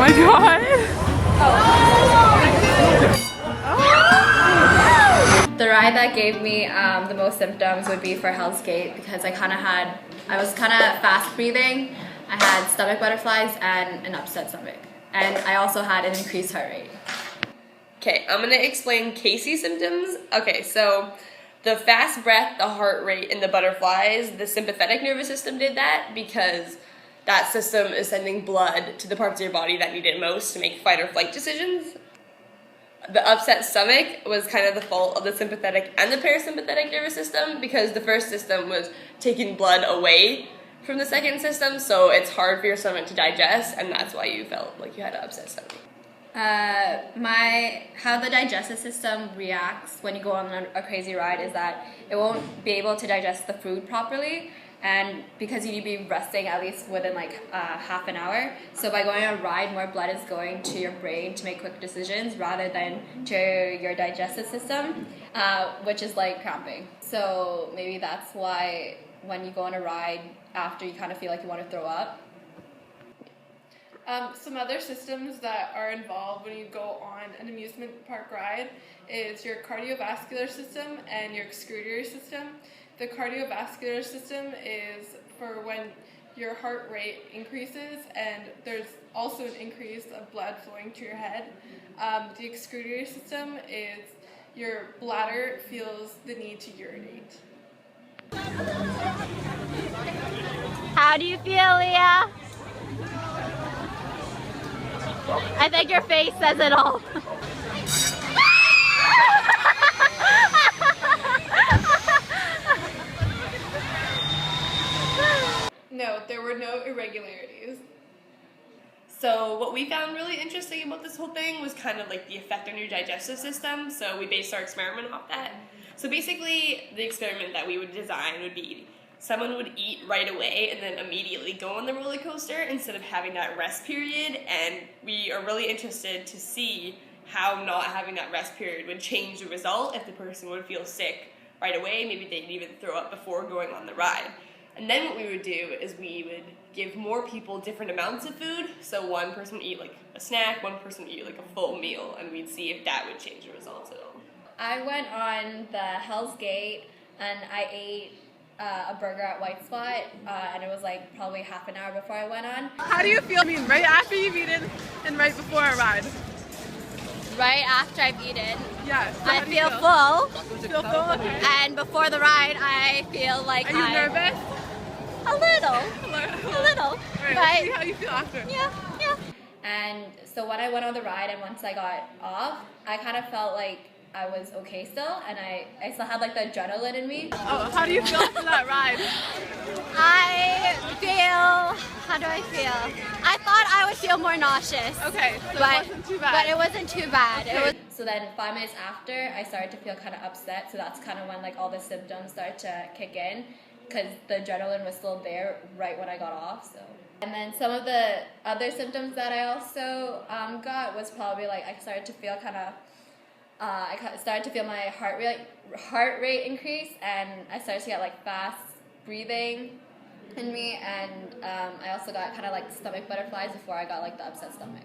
my god. The ride that gave me the most symptoms would be for Hell's Gate because I was kind of fast breathing, I had stomach butterflies and an upset stomach. And I also had an increased heart rate. Okay, I'm gonna explain Casey's symptoms. Okay, so the fast breath, the heart rate, and the butterflies, the sympathetic nervous system did that because that system is sending blood to the parts of your body that need it most to make fight or flight decisions. The upset stomach was kind of the fault of the sympathetic and the parasympathetic nervous system because the first system was taking blood away from the second system, so it's hard for your stomach to digest, and that's why you felt like you had an upset stomach. How the digestive system reacts when you go on a crazy ride is that it won't be able to digest the food properly, and because you need to be resting at least within like half an hour. So by going on a ride, more blood is going to your brain to make quick decisions rather than to your digestive system, which is like cramping. So maybe that's why when you go on a ride after you kind of feel like you want to throw up. Some other systems that are involved when you go on an amusement park ride is your cardiovascular system and your excretory system. The cardiovascular system is for when your heart rate increases and there's also an increase of blood flowing to your head. The excretory system is your bladder feels the need to urinate. How do you feel, Leah? I think your face says it all. No, there were no irregularities. So what we found really interesting about this whole thing was kind of like the effect on your digestive system, so we based our experiment off that. So basically, the experiment that we would design would be someone would eat right away and then immediately go on the roller coaster instead of having that rest period, and we are really interested to see how not having that rest period would change the result if the person would feel sick right away, maybe they'd even throw up before going on the ride. And then what we would do is we would give more people different amounts of food, so one person would eat like a snack, one person would eat like a full meal, and we'd see if that would change the results at all. I went on the Hell's Gate and I ate a burger at White Spot, and it was like probably half an hour before I went on. How do you feel? I mean, right after you've eaten and right before a ride? Right after I've eaten, Yeah. So I how do you feel full, You feel full? Okay. and before the ride, I feel like Are you nervous? A little. Alright, let's But see how you feel after. yeah. And so when I went on the ride and once I got off, I kind of felt like I was okay still, and I still had like the adrenaline in me. Oh, how do you feel after that ride? I feel, how do I feel? I thought I would feel more nauseous. Okay, so But, it wasn't too bad. but it wasn't too bad. It was. So then 5 minutes after, I started to feel kind of upset, so that's kind of when like all the symptoms started to kick in, because the adrenaline was still there right when I got off. So. And then some of the other symptoms that I also got was probably like I started to feel kind of, started to feel my heart rate increase, and I started to get like fast breathing in me, and I also got kind of like stomach butterflies before I got like the upset stomach.